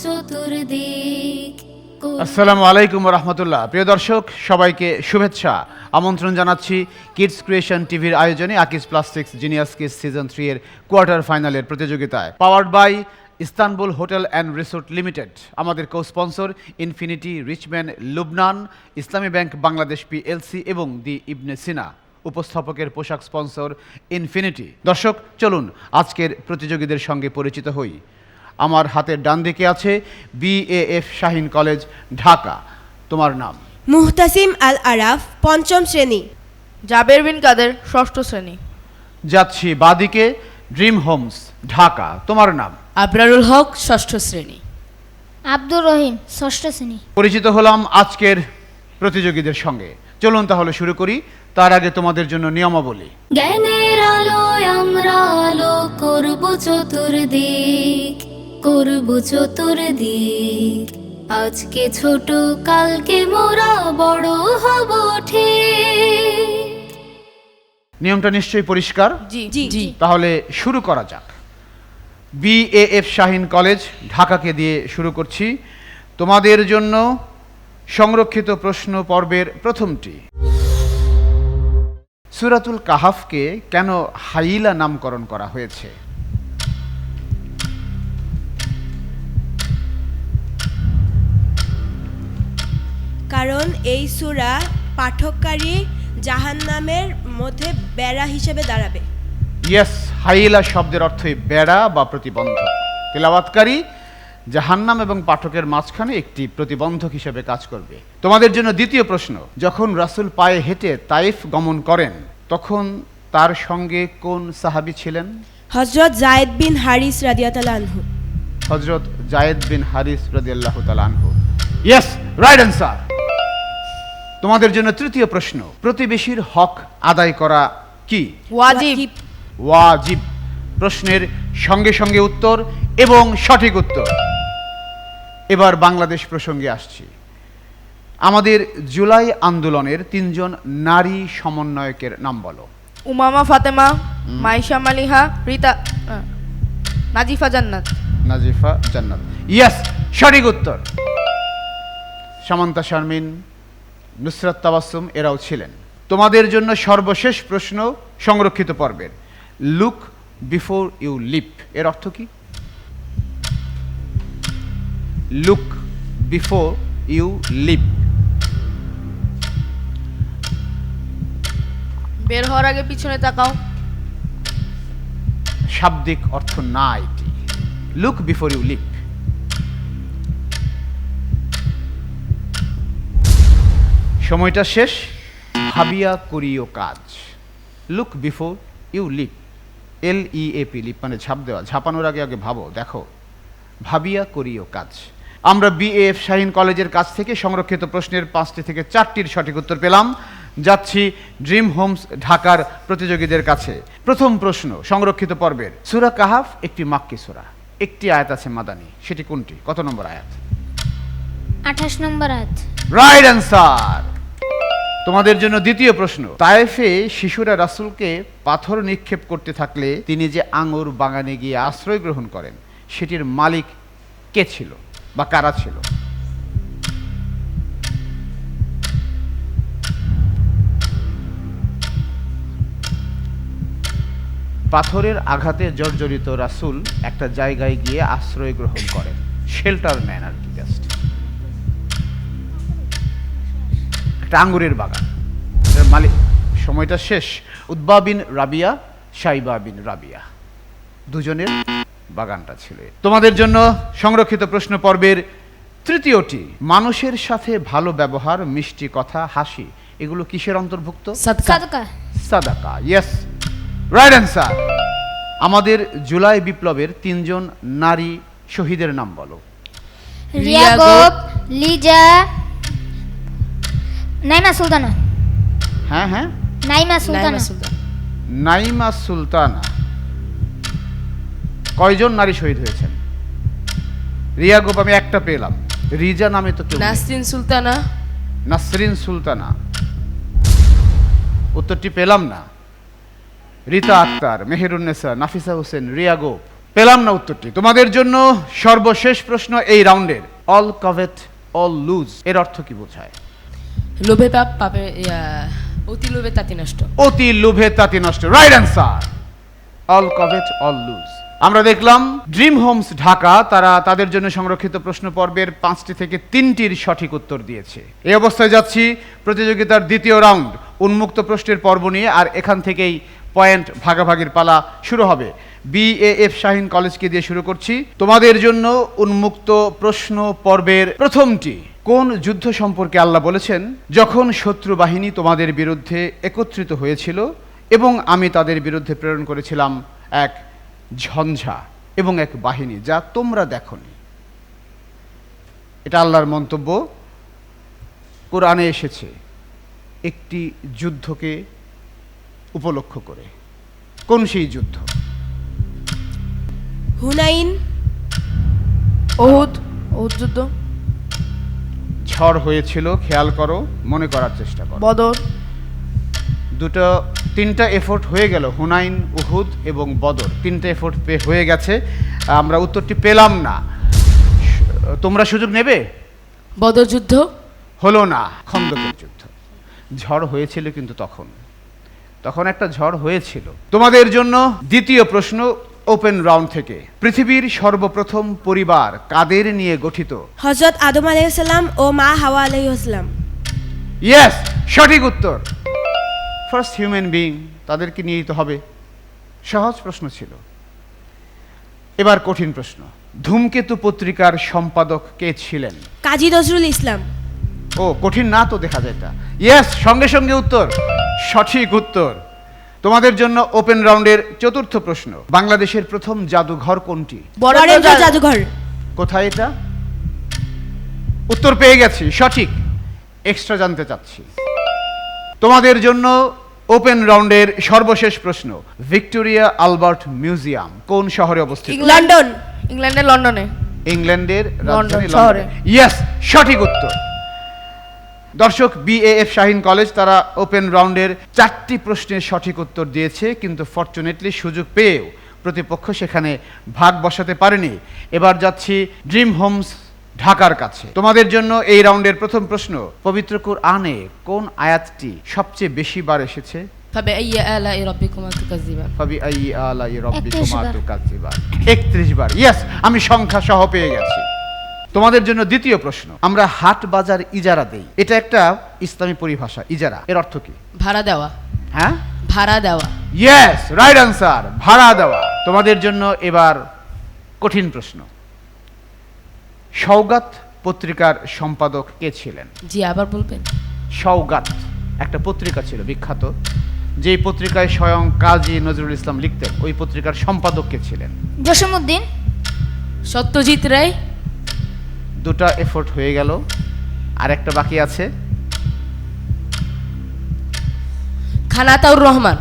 চতুর্দিক। আসসালামু আলাইকুম রহমতুল্লাহ। প্রিয় দর্শক, সবাইকে শুভেচ্ছা, আমন্ত্রণ জানাচ্ছি কিডস ক্রিয়েশন টিভির আয়োজনে Akij plastics genius kids season 3 এর কোয়ার্টার ফাইনালের প্রতিযোগিতায়। Powered by Istanbul hotel and resort limited, আমাদের co sponsor Infinity, Richman, Lubnan, Islami bank Bangladesh PLC এবং দি ইবনে সিনা। উপস্থাপকের পোশাক স্পন্সর ইনফিনিটি। দর্শক, চলুন আজকের প্রতিযোগীদের সঙ্গে পরিচিত হই। আমার হাতের ডান দিকে আছে বিএএফ শাহিন কলেজ, ঢাকা। তোমার নাম? মুহতাসিম আল আরাফ, পঞ্চম শ্রেণী। জাবের বিন কাদের, ষষ্ঠ শ্রেণী। যাচ্ছি বাদিকে, ড্রিম হোমস, ঢাকা। তোমার নাম? আবরারুল হক, ষষ্ঠ শ্রেণী। আব্দুর রহিম, ষষ্ঠ শ্রেণী। পরিচিত হলাম আজকের প্রতিযোগীদের সঙ্গে। চলুন তাহলে শুরু করি। তার আগে তোমাদের জন্য নিয়মাবলী। জ্ঞানের আলোয় আমরা আলো করব চতুর্দিক, করব চতুর্দিক। আজকে ছোট, কালকে মোরা বড় হব ঠিক। নিয়মটা নিশ্চয়ই পরিষ্কার। জি জি, জি। তাহলে শুরু করা যাক। বিএএফ শাহিন কলেজ, ঢাকাকে দিয়ে শুরু করছি। তোমাদের জন্য সংরক্ষিত প্রশ্ন পর্বের প্রথমটি। সূরাতুল কাহাফকে কেন হাইলা নামকরণ করা হয়েছে? কারণ এই সূরা পাঠকারী জাহান্নামের মধ্যে বেড়া হিসেবে দাঁড়াবে। ইয়েস, হাইলা শব্দের অর্থই বেড়া বা প্রতিবন্ধক। তেলাওয়াতকারী জাহান্নাম এবং পাঠকের মাঝখানে একটি প্রতিবন্ধক হিসেবে কাজ করবে। তোমাদের জন্য দ্বিতীয় প্রশ্ন। যখন রাসূল পায়ে হেঁটে তাইফ গমন করেন, তখন তার সঙ্গে কোন সাহাবী ছিলেন? হযরত যায়েদ বিন হারিস রাদিয়াল্লাহু আনহু। হযরত যায়েদ বিন হারিস রাদিয়াল্লাহু তাআলা আনহু। Yes, right answer. তোমাদের জন্য তৃতীয় প্রশ্ন। প্রতিবেশীর হক আদায় করা কি? ওয়াজিব। ওয়াজিব। প্রশ্নের সঙ্গে সঙ্গে উত্তর এবং সঠিক উত্তর। এবার বাংলাদেশ প্রসঙ্গে আসছি। আমাদের জুলাই আন্দোলনের তিনজন নারী সমন্বয়কের নাম বলো। উমামা ফাতেমা, মাইশা মালিহা, রিতা, নাজিফা জান্নাত। নাজিফা জান্নাত। ইয়েস, সঠিক উত্তর। সামান্তা শারমিন, নুসরাত তাবাসসুম এরাও ছিলেন। তোমাদের জন্য সর্বশেষ প্রশ্ন সংরক্ষিত পর্বের। লুক বিফোর ইউ লিপ এর অর্থ কি? Look before you leap. বের হওয়ার আগে পিছনে তাকাও। শাব্দিক অর্থ না এটি। Look before you leap. সময়টা শেষ। ভাবিয়া করিও কাজ। Look before you leap, LEAP, leap মানে ঝাঁপ দেওয়া। ঝাঁপানোর আগে আগে ভাবো, দেখো। ভাবিয়া করিও কাজ। আমরা বিএএফ শাহিন কলেজের কাছ থেকে সংরক্ষিত প্রশ্নের 5টি থেকে 4টির সঠিক উত্তর পেলাম। যাচ্ছি ড্রিম হোমস ঢাকার প্রতিযোগীদের কাছে। প্রথম প্রশ্ন সংরক্ষিত পর্বের। সূরা কাহাফ একটি মাক্কি সূরা, একটি আয়াত আছে মাদানী। সেটি কোনটি? কত নম্বর আয়াত? 28 নম্বর আয়াত। Right answer. তোমাদের জন্য দ্বিতীয় প্রশ্ন। তায়েফে শিশুরা রাসূলকে পাথর নিক্ষেপ করতে থাকলে তিনি যে আঙুর বাগানে গিয়ে আশ্রয় গ্রহণ করেন, সেটির মালিক কে ছিল বা কারা ছিল? পাথরের আঘাতে জর্জরিত রাসূল একটা জায়গায় গিয়ে আশ্রয় গ্রহণ করেন, শেল্টার নেন আর কি। জাস্ট একটা আঙ্গুরের বাগান। মালিক, সময়টা শেষ। উতবা বিন রাবিয়া, শাইবা বিন রাবিয়া, দুজনের বাগানটা ছিল। তোমাদের জন্য সংরক্ষিত প্রশ্ন পর্বের তৃতীয়টি। মানুষের সাথে ভালো ব্যবহার, মিষ্টি কথা, হাসি, এগুলো কিসের অন্তর্ভুক্ত? সাদকা। সাদাকা। Yes, right answer. আমাদের জুলাই বিপ্লবের তিনজন নারী শহীদের নাম বলো। রিয়া গোপ, লিজা, নাইমা সুলতানা। হ্যাঁ হ্যাঁ, নাইমা সুলতানা। নাইমা সুলতানা। কয়জন নারী শহীদ হয়েছেন? রিয়া গোপ আমি একটা পেলাম। রিজা নামে তো কেউ নেই। নাসরিন সুলতানা। নাসরিন সুলতানা, উত্তরটি পেলাম না। রিতা আক্তার, মেহেরুন্নেসা, নাফিসা হোসেন, রিয়া গোপ, পেলাম না উত্তরটি। তোমাদের জন্য সর্বশেষ প্রশ্ন এই রাউন্ডের। অল কভেট অল লুজ এর অর্থ কি বোঝায়? লোভে পাপ পাপে অতি লোভে তাতি নষ্ট। অতি লোভে তাতি নষ্ট, right answer. All covet all lose. আমরা দেখলাম ড্রিম হোমস ঢাকা তারা তাদের জন্য সংরক্ষিত প্রশ্ন পর্বের 5টি থেকে 3টির সঠিক উত্তর দিয়েছে। এই অবস্থায় যাচ্ছি প্রতিযোগিতার দ্বিতীয় রাউন্ড উন্মুক্ত প্রশ্নের পর্ব নিয়ে, আর এখান থেকেই পয়েন্ট ভাগাভাগির পালা শুরু হবে। BAF শাহীন কলেজকে দিয়ে শুরু করছি। তোমাদের জন্য উন্মুক্ত প্রশ্ন পর্বের প্রথমটি, কোন যুদ্ধ সম্পর্কে আল্লাহ বলেছেন, যখন শত্রু বাহিনী তোমাদের বিরুদ্ধে একত্রিত হয়েছিল এবং আমি তাদের বিরুদ্ধে প্রেরণ করেছিলাম এক ঝঞ্ঝা এবং এক বাহিনী যা তোমরা দেখোনি। এটা আল্লাহর মন্তব্য। কোরআনে এসেছে একটি যুদ্ধকে উপলক্ষ করে। কোন সেই যুদ্ধ? হুনাইন, ওহুদ যুদ্ধ, ঝড় হয়েছিল, খেয়াল করো, মনে করার চেষ্টা করো। বদর, তিনটা এফোর্ট হয়ে গেল, হুনাইন, উহুদ এবং বদর, তিনটা এফোর্ট হয়ে গেছে। আমরা উত্তরটি পেলাম না। তোমরা সুযোগ নেবে? বদর যুদ্ধ হলো না। খন্দকের যুদ্ধ। ঝড় হয়েছিল কিন্তু তখন একটা ঝড় হয়েছিল। তোমাদের জন্য দ্বিতীয় প্রশ্ন ওপেন রাউন্ড থেকে, পৃথিবীর সর্বপ্রথম পরিবার কাদের নিয়ে গঠিত? হযরত আদম আলাইহিসসালাম ও মা হাওয়া আলাইহিসসালাম। ইয়েস, সঠিক উত্তর। ফার্স্ট হিউম্যান বিইং, তাদেরকে নিয়েই তো হবে। সহজ প্রশ্ন ছিল। এবার কঠিন প্রশ্ন। ধূমকেতু পত্রিকার সম্পাদক কে ছিলেন? কাজী নজরুল ইসলাম। ও কঠিন না তো, দেখা যায় তা। ইয়েস, সঙ্গে সঙ্গে উত্তর, সঠিক উত্তর। তোমাদের জন্য ওপেন রাউন্ডের চতুর্থ প্রশ্ন, বাংলাদেশের প্রথম জাদুঘর কোনটি? বরেন্দ্র জাদুঘর। কোথায় এটা? উত্তর পেয়ে গেছি, সঠিক। এক্সট্রা জানতে চাচ্ছি। তোমাদের জন্য ওপেন রাউন্ডের সর্বশেষ প্রশ্ন, ভিক্টোরিয়া আলবার্ট মিউজিয়াম কোন শহরে অবস্থিত? লন্ডন। ইংল্যান্ডের লন্ডনে। ইংল্যান্ডের রাজধানী শহরে। লন্ডনে। ইয়েস, সঠিক উত্তর। দর্শক, BAF শাহীন কলেজ তারা ওপেন রাউন্ডের 4টি প্রশ্নের সঠিক উত্তর দিয়েছে, কিন্তু ফরচুনেটলি সুযোগ পেয়েও প্রতিপক্ষ সেখানে ভাগ বসাতে পারেনি। এবার যাচ্ছি ড্রিম হোমস ঢাকার কাছে। তোমাদের জন্য এই রাউন্ডের প্রথম প্রশ্ন, পবিত্র কুরআনে কোন আয়াতটি সবচেয়ে বেশি বার এসেছে? ফাবিআইয়ি আলাই রাব্বিকুমা তুকাজ্জিবান। ফাবিআইয়ি আলাই রাব্বিকুমা 31 বার। তুকাজ্জিবান। 31 বার। ইয়েস, আমি সংখ্যা সহ পেয়ে গেছি। তোমাদের জন্য দ্বিতীয় প্রশ্ন, আমরা হাট বাজার ইজারা দেই, এটা একটা ইসলামী পরিভাষা। ইজারা এর অর্থ কি? ভাড়া দেওয়া। হ্যাঁ, ভাড়া দেওয়া। ইয়েস, রাইট অ্যান্সার, ভাড়া দেওয়া। তোমাদের জন্য এবার কঠিন প্রশ্ন, সওগাত পত্রিকার সম্পাদক কে ছিলেন? জি, আবার বলবেন? সওগাত একটা পত্রিকা ছিল বিখ্যাত, যেই পত্রিকায় স্বয়ং কাজী নজরুল ইসলাম লিখতেন। ওই পত্রিকার সম্পাদক কে ছিলেন? জসিমউদ্দিন। সত্যজিৎ রায়। দুটা এফোর্ট হয়ে গেল, আর একটা বাকি আছে। খান আতাউর রহমান।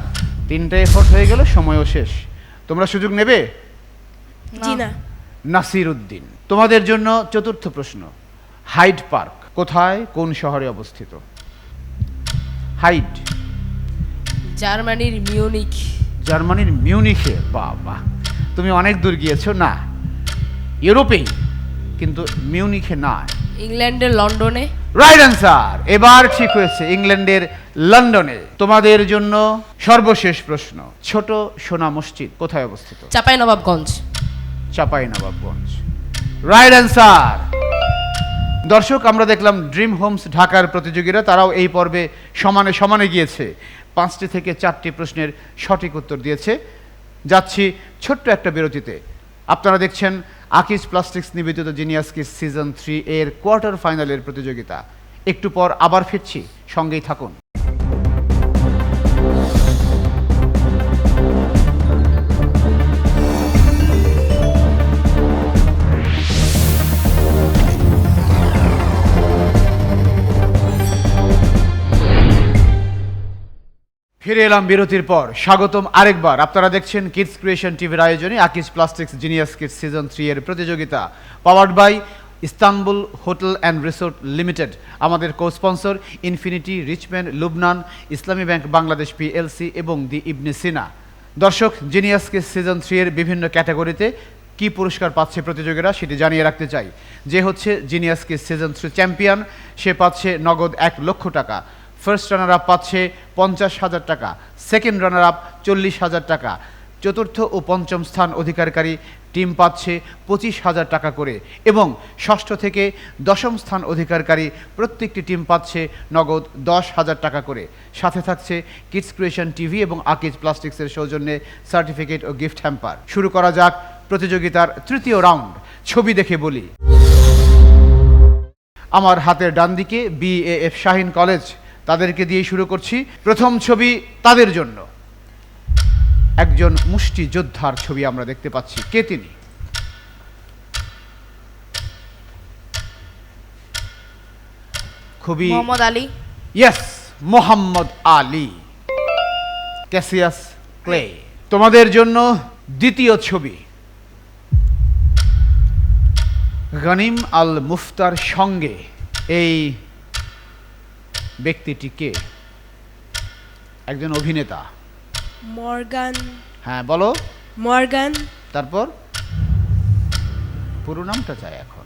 3টা এফোর্ট হয়ে গেল, সময়ও শেষ। তোমরা সুযোগ নেবে? জি না। নাসির উদ্দিন। তোমাদের জন্য চতুর্থ প্রশ্ন, হাইড পার্ক কোথায়, কোন শহরে অবস্থিত? হাইড জার্মানির মিউনিখ। জার্মানির মিউনিখে। বাবা, তুমি অনেক দূর গিয়েছো। না, ইউরোপেই, কিন্তু মিউনিখে না। ইংল্যান্ডের লন্ডনে। Right answer. এবার ঠিক হয়েছে, ইংল্যান্ডের লন্ডনে। তোমাদের জন্য সর্বশেষ প্রশ্ন, ছোট সোনা মসজিদ কোথায় অবস্থিত? চাঁপাইনবাবগঞ্জ। চাঁপাইনবাবগঞ্জ। Right answer. দর্শক, আমরা দেখলাম ড্রিম হোমস ঢাকার প্রতিযোগীরা তারাও এই পর্বে সমানে সমানে গিয়েছে। 5টি থেকে 4টি প্রশ্নের সঠিক উত্তর দিয়েছে। যাচ্ছি ছোট্ট একটা বিরতিতে। আপনারা দেখছেন আকিজ প্লাস্টিক্স নিবেদিত জিনিয়াস কিস সিজন 3 এর কোয়ার্টার ফাইনালের প্রতিযোগিতা। একটু পর আবার ফিরছি, সঙ্গেই থাকুন। ফিরে এলাম বিরতির পর। স্বাগতম আরেকবার। আপনারা দেখছেন কিডস ক্রিয়েশন টিভির আয়োজনে Akij plastics genius kids season 3 এর প্রতিযোগিতা, powered by Istanbul hotel and resort limited. আমাদের co sponsor Infinity, Richman, Lubnan, Islami bank Bangladesh PLC এবং দি ইবনে সিনা। দর্শক, জিনিয়াসকে সিজন 3 এর বিভিন্ন ক্যাটাগরিতে কি পুরস্কার পাচ্ছে প্রতিযোগীরা সেটি জানিয়ে রাখতে চাই। যে হচ্ছে জিনিয়াসকে সিজন 3 চ্যাম্পিয়ন, সে পাচ্ছে নগদ 1 লক্ষ টাকা। ফার্স্ট রানার আপ পাচ্ছে 50,000 টাকা, সেকেন্ড রানার আপ 40,000 টাকা, চতুর্থ ও পঞ্চম স্থান অধিকারকারী টিম পাচ্ছে 25,000 টাকা করে এবং ষষ্ঠ থেকে দশম স্থান অধিকারকারী প্রত্যেকটি টিম পাচ্ছে নগদ 10,000 টাকা করে। সাথে থাকছে কিডস ক্রিয়েশন টিভি এবং আকিজ প্লাস্টিক্সের সৌজন্যে সার্টিফিকেট ও গিফট হ্যাম্পার। শুরু করা যাক প্রতিযোগিতার তৃতীয় রাউন্ড, ছবি দেখে বলি। আমার হাতের ডান দিকে বিএএফ শাহিন কলেজ, তাদেরকে দিয়ে শুরু করছি। প্রথম ছবি তাদের জন্য, একজন মুষ্টিযোদ্ধার ছবি আমরা দেখতে পাচ্ছি। কে তিনি? খুবই Muhammad Ali. Yes, Muhammad Ali, Cassius Clay. তোমাদের জন্য দ্বিতীয় ছবি, গনিম আল মুফতার সঙ্গে এই ব্যক্তিটি কে? একজন অভিনেতা। মর্গান। হ্যাঁ বলো। মর্গান। তারপর পুরো নামটা চাই এখন।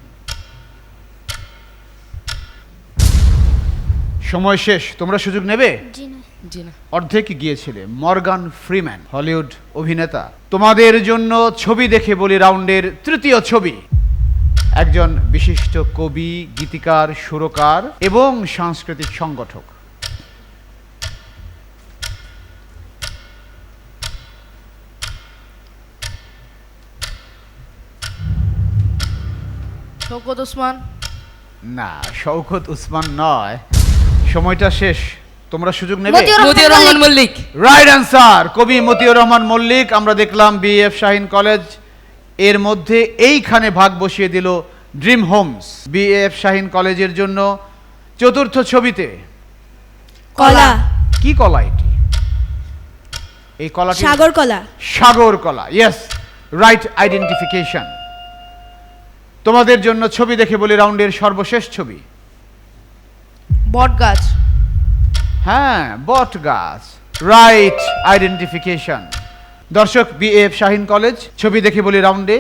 সময় শেষ, তোমরা সুযোগ নেবে? জি না। জি না। অর্ধেক গিয়েছিলে। মর্গান ফ্রিম্যান, হলিউড অভিনেতা। তোমাদের জন্য ছবি দেখে বলি রাউন্ডের তৃতীয় ছবি, একজন বিশিষ্ট কবি, গীতিকার, সুরকার এবং সাংস্কৃতিক সংগঠক। শওকত ওসমান। না, শওকত উসমান নয়। সময়টা শেষ, তোমরা সুযোগ নেবে? মতিউর রহমান মল্লিক। রাইট অ্যান্সার, কবি মতিউর রহমান মল্লিক। আমরা দেখলাম বিএফ শাহিন কলেজ এর মধ্যে এইখানে ভাগ বসিয়ে দিল ড্রিম হোমস। বিএফ শাহিন কলেজের জন্য চতুর্থ ছবিতে কলা। কি কলা এটি? এই কলাটি সাগর কলা। সাগর কলা। Yes, right identification. তোমাদের জন্য ছবি দেখে বলি রাউন্ডের সর্বশেষ ছবি, বট গাছ। হ্যাঁ, বট গাছ, রাইট আইডেন্টিফিকেশন। দর্শক, বিএফ শাহিন কলেজ ছবি দেখে বলি রাউন্ডে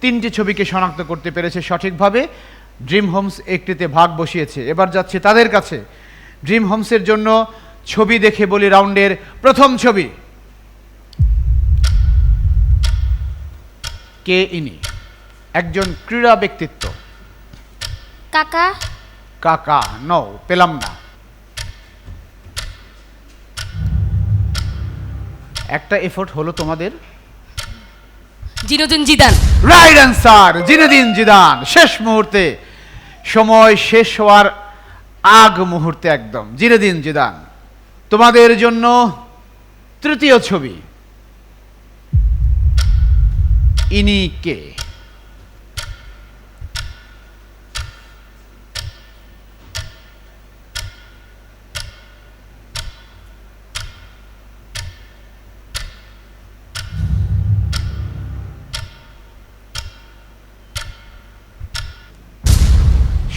3টি ছবিকে শনাক্ত করতে পেরেছে সঠিকভাবে। ড্রিম হোমস একটিতে ভাগ বসিয়েছে। এবার যাচ্ছে তাদের কাছে। ড্রিম হোমসের জন্য ছবি দেখে বলি রাউন্ডের প্রথম ছবি, কে ইনি? একজন ক্রীড়া ব্যক্তিত্ব। কাকা। কাকা নও, পেলাম না। একটা এফোর্ট হলো তোমাদের। Zinedine Zidane. Right answer, Zinedine Zidane. শেষ মুহূর্তে, সময় শেষ হওয়ার আগ মুহূর্তে একদম, জিনেদিন জিদান। তোমাদের জন্য তৃতীয় ছবি, ইনি কে?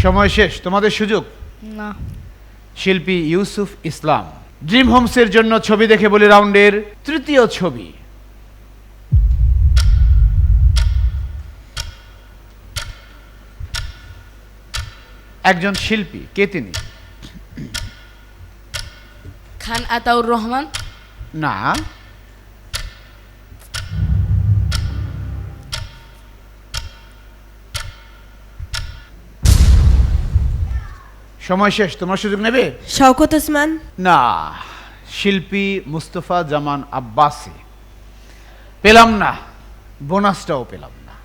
সময় শেষ, তোমাদের সুযোগ। না। শিল্পী ইউসুফ ইসলাম। ড্রিম হোমসের জন্য ছবি দেখে বলি রাউন্ডের তৃতীয় ছবি, একজন শিল্পী। কে তিনি? খান আতাউর রহমান। না। সময় শেষ, তোমার সুযোগ নেবে? শওকত ওসমান। না, শিল্পী মুস্তফা জামান আব্বাসী। পেলাম না, বোনাসটাও পেলাম না।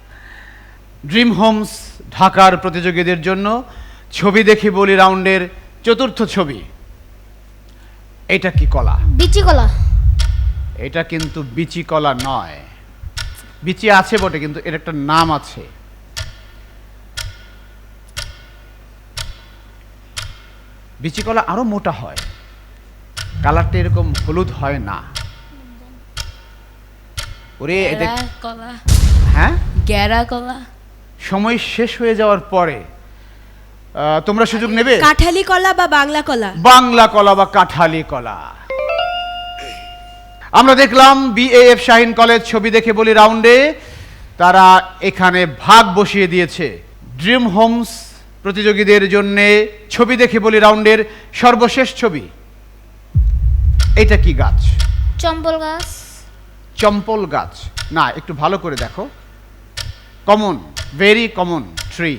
ড্রিম হোমস ঢাকার প্রতিযোগীদের জন্য ছবি দেখি বলি রাউন্ডের চতুর্থ ছবি, এটা কি কলা? বিচি কলা। এটা কিন্তু বিচি কলা নয়। বিচি আছে বটে, কিন্তু এর একটা নাম আছে। বিচি কলা আরো মোটা হয়, কালারটা এরকম হলুদ হয় না। ওরে এটা গ্যারা কলা। হ্যাঁ, গ্যারা কলা। সময় শেষ হয়ে যাওয়ার পরে তোমরা সুযোগ নেবে? কাঠালি কলা বা বাংলা কলা। বাংলা কলা বা কাঠালি কলা। আমরা দেখলাম বিএএফ শাহিন কলেজ ছবি দেখে বলি রাউন্ডে তারা এখানে ভাগ বসিয়ে দিয়েছে। ড্রিম হোমস প্রতিযোগীদের জন্য ছবি দেখে বলি রাউন্ডের সর্বশেষ ছবি। এটা কি গাছ? চম্পল গাছ। চম্পল গাছ না, একটু ভালো করে দেখো। Common, very common tree.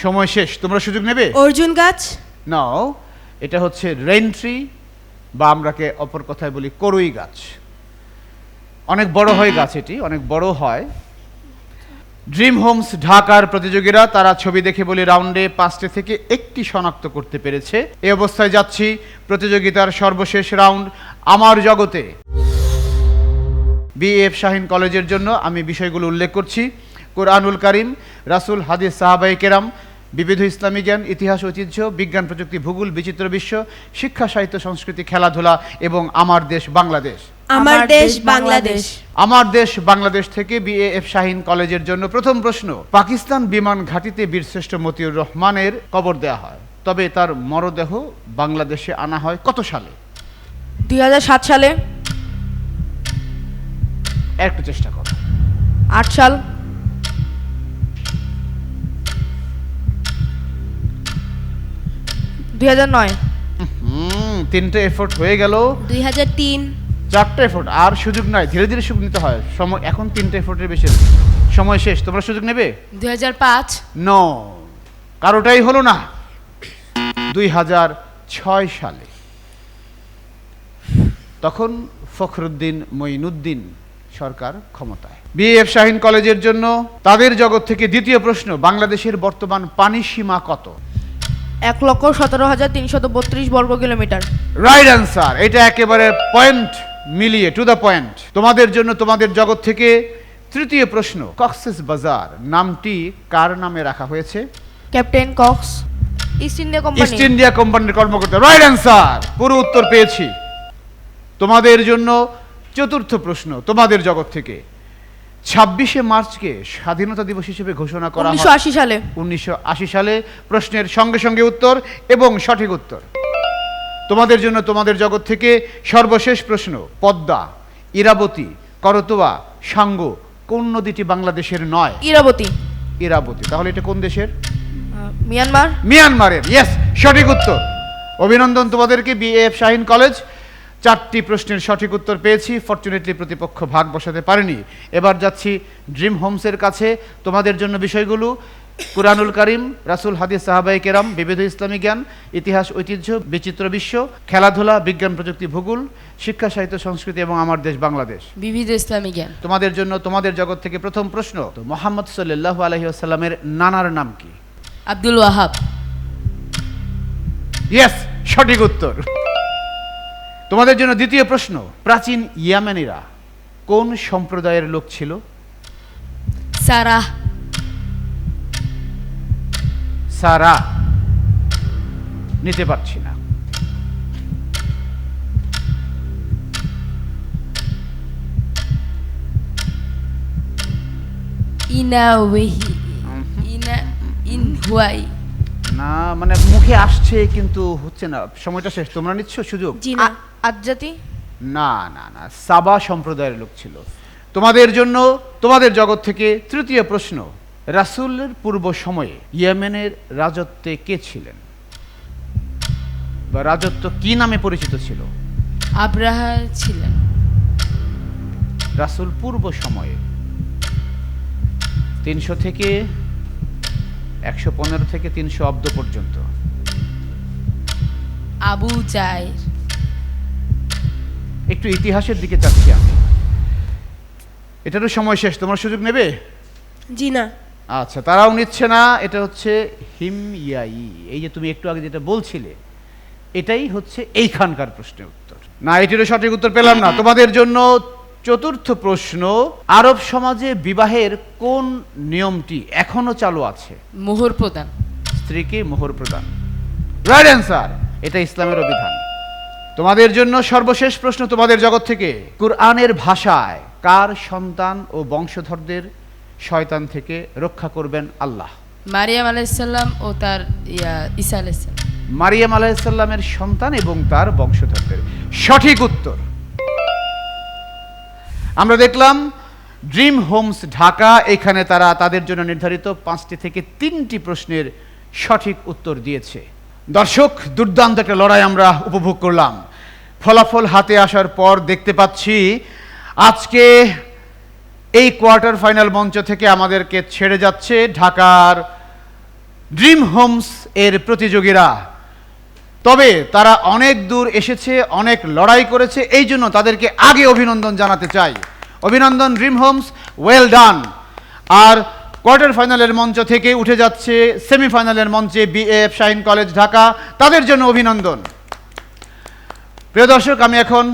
সময় শেষ, তোমরা সুযোগ নেবে? অর্জুন গাছ। নাও, এটা হচ্ছে রেইন ট্রি বা আমরাকে অপর কথায় বলি করুই গাছ। অনেক বড় হয় গাছ, এটি অনেক বড় হয়। ড্রিম হোমস ঢাকার প্রতিযোগীরা তারা ছবি দেখে বলি রাউন্ডে 5টে থেকে একটি শনাক্ত করতে পেরেছে। এই অবস্থায় যাচ্ছি প্রতিযোগিতার সর্বশেষ রাউন্ড আমার জগতে। বিএএফ শাহিন কলেজের জন্য আমি বিষয়গুলো উল্লেখ করছি। কোরআনুল কারীম, রাসূল, হাদিস, সাহাবায়ে কেরাম, বিবিধ ইসলামী জ্ঞান, ইতিহাস, ঐতিহ্য, বিজ্ঞান, প্রযুক্তি, ভূগোল, বিচিত্র বিশ্ব, শিক্ষা, সাহিত্য, সংস্কৃতি, খেলাধুলা এবং আমার দেশ বাংলাদেশ। আমার দেশ বাংলাদেশ। আমার দেশ বাংলাদেশ থেকে বিএএফ শাহিন কলেজের জন্য প্রথম প্রশ্ন। পাকিস্তান বিমান ঘাঁটিতে বীরশ্রেষ্ঠ মতিউর রহমানের কবর দেওয়া হয়, তবে তার মরদেহ বাংলাদেশে আনা হয় কত সালে? 2007 সালে। একটু চেষ্টা করো। 8 সাল। 2009। তিনটে এফোর্ট হয়ে গেল। 2003। 4টে এফোর্ট, আর সুযোগ নাই, ধীরে ধীরে সুযোগ নিতে হয়। সময় এখন 3টে এফোর্টের বেশি। সময় শেষ, তোমরা সুযোগ নেবে? 2005। নো, কারোটাই হলো না। 2006 সালে, তখন ফখরুদ্দিন মঈনুদ্দিন সরকার ক্ষমতায়। বিএএফ শাহিন কলেজের জন্য তাদের জগৎ থেকে দ্বিতীয় প্রশ্ন। বাংলাদেশের বর্তমান পানি সীমা কত? 1,17,332 বর্গ কিলোমিটার। Right answer. এটা একেবারে পয়েন্ট মিলিয়ে, টু দ্য পয়েন্ট। তোমাদের জন্য তোমাদের জগৎ থেকে তৃতীয় প্রশ্ন। কক্সেস বাজার নামটি কার নামে রাখা হয়েছে? Captain Cox, East India company. East India কোম্পানির কর্মকর্তা। রাইট অ্যান্সার, পুরো উত্তর পেয়েছি। তোমাদের জন্য চতুর্থ প্রশ্ন তোমাদের জগৎ থেকে। 26শে মার্চকে স্বাধীনতা দিবস হিসেবে ঘোষণা করা হয় 1980 সালে। 1980 সালে। প্রশ্নের সঙ্গে সঙ্গে উত্তর এবং সঠিক উত্তর। তোমাদের জন্য তোমাদের জগৎ থেকে সর্বশেষ প্রশ্ন। পদ্মা, ইরাবতী, করতোয়া, সাঙ্গ কোন নদীটি বাংলাদেশের নয়? ইরাবতী। ইরাবতী। তাহলে এটা কোন দেশের? মিয়ানমার। মিয়ানমারের। ইয়েস, সঠিক উত্তর। অভিনন্দন তোমাদেরকে বিএএফ শাহিন কলেজ। 4টি প্রশ্নের সঠিক উত্তর পেয়েছি। ফরচুনেটলি প্রতিপক্ষ ভাগ বসাতে পারেনি। এবার যাচ্ছি ড্রিম হোমসের কাছে। তোমাদের জন্য বিষয়গুলো কুরআনুল কারীম, রাসূল, হাদিস, সাহাবায়ে কেরাম, বিবিধ ইসলামী জ্ঞান, ইতিহাস, ঐতিহ্য, বিচিত্র বিশ্ব, খেলাধুলা, বিজ্ঞান, প্রযুক্তি, ভূগোল, শিক্ষা, সাহিত্য, সংস্কৃতি এবং আমার দেশ বাংলাদেশ। বিবিধ ইসলামী জ্ঞান। তোমাদের জন্য তোমাদের জগৎ থেকে প্রথম প্রশ্ন। তো মুহাম্মদ সাল্লাল্লাহু আলাইহি ওয়াসাল্লামের নানার নাম কি? আব্দুল ওয়াহাব। ইয়েস, সঠিক উত্তর। তোমাদের জন্য দ্বিতীয় প্রশ্ন। প্রাচীন ইয়ামেনিরা কোন সম্প্রদায়ের লোক ছিল? সারা। সারা। নিতে পারছি না। ইনাওয়েহি। ইনহুয়াই। না, মানে মুখে আসছে কিন্তু হচ্ছে না। সময়টা শেষ। তোমরা নিচ্ছ সুযোগ? জি না। আদজাতি। না না না, সাবা সম্প্রদায়ের লোক ছিল। তোমাদের জন্য তোমাদের জগৎ থেকে তৃতীয় প্রশ্ন। রাসূলের পূর্ব সময়ে ইয়েমেনের রাজত্বে কে ছিলেন, বা রাজত্ব কি নামে পরিচিত ছিল? আব্রাহা ছিলেন। রাসূল পূর্ব সময়ে 300 থেকে 115 থেকে 300 অব্দ পর্যন্ত। আবু জাইর। একটু ইতিহাসের দিকে চাচ্ছি আমি। এটারও সময় শেষ, তোমরা সুযোগ নেবে? জি না। আচ্ছা, তারাও নিচ্ছে না। এটা হচ্ছে হিমইয়াই। এই যে তুমি একটু আগে যেটা বলছিলে, এটাই হচ্ছে এইখানকার প্রশ্নের উত্তর। না, এটিরও সঠিক উত্তর পেলাম না। তোমাদের জন্য চতুর্থ প্রশ্ন। আরব সমাজে বিবাহের কোন নিয়মটি এখনো চালু আছে? মোহর প্রদান। স্ত্রীকে মোহর প্রদান। Right answer. এটা ইসলামের অভিধান। তোমাদের জন্য সর্বশেষ প্রশ্ন তোমাদের জগৎ থেকে। কুরআনের ভাষায় কার সন্তান ও বংশধরদের শয়তান থেকে রক্ষা করবেন আল্লাহ? মারিয়াম আলাইসাল্লাম ও তার ঈসা আলাইসাল্লাম। মারিয়াম আলাইসাল্লামের সন্তান এবং তার বংশধরদের। সঠিক উত্তর। আমরা দেখলাম ড্রিম হোমস ঢাকা, এখানে তারা তাদের জন্য নির্ধারিত 5টি থেকে 3টি প্রশ্নের সঠিক উত্তর দিয়েছে। দর্শক, দুর্দান্ত একটা লড়াই আমরা উপভোগ করলাম। ফলাফল হাতে আসার পর দেখতে পাচ্ছি আজকে এই কোয়ার্টার ফাইনাল মঞ্চ থেকে আমাদেরকে ছেড়ে যাচ্ছে ঢাকার ড্রিম হোমস এর প্রতিযোগীরা। তবে তারা অনেক দূর এসেছে, অনেক লড়াই করেছে, এই জন্য তাদেরকে আগে অভিনন্দন জানাতে চাই। অভিনন্দন ড্রিম হোমস, ওয়েল ডান। আর কোয়ার্টার ফাইনালের মঞ্চ থেকে উঠে যাচ্ছে সেমিফাইনালের মঞ্চে বিএএফ শাহীন কলেজ ঢাকা, তাদের জন্য অভিনন্দন। প্রিয় দর্শক, আমি এখন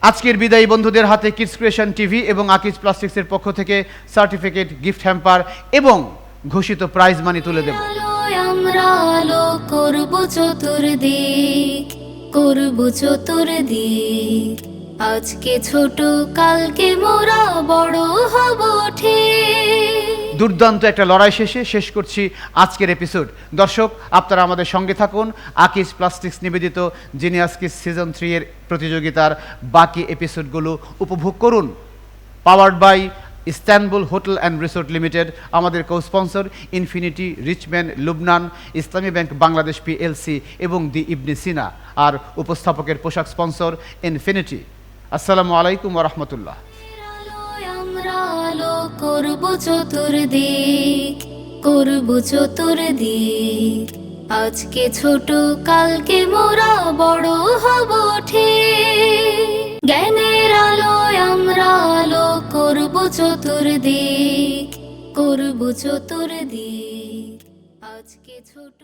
আজকের বিদায়ী বন্ধুদের হাতে কিডস ক্রিয়েশন টিভি এবং আকিজ প্লাস্টিক্সের পক্ষ থেকে সার্টিফিকেট, গিফট হ্যাম্পার এবং ঘোষিত প্রাইজ মানি তুলে দেব। আমরা আলো করব চতুর্দিক, করব চতুর্দিক। আজকে ছোট, কালকে মোরা বড় হব ঠিক। দুর্দান্ত একটা লড়াই শেষ করছি আজকের এপিসোড। দর্শক, আপনারা আমাদের সঙ্গে থাকুন। আকিজ প্লাস্টিক্স নিবেদিত জিনিয়াস কিডস সিজন 3 এর প্রতিযোগিতার বাকি এপিসোডগুলো উপভোগ করুন। Powered by Istanbul hotel and resort limited, আমাদের co sponsor Infinity, Richman, Lubnan, Islami bank Bangladesh PLC এবং দি ইবনে সিনা, আর উপস্থাপকের পোশাক স্পন্সর ইনফিনিটি। আসসালামু আলাইকুম ওয়া রাহমাতুল্লাহ। আমরা আলো করব চতুর্দিক, করব চতুর্দিক। আজকে ছোট, কালকে মোরা বড় হব ঠিক। জ্ঞানের আলোয় আমরা আলো করব চতুর্দিক, করব চতুর্দিক। আজকে ছোট।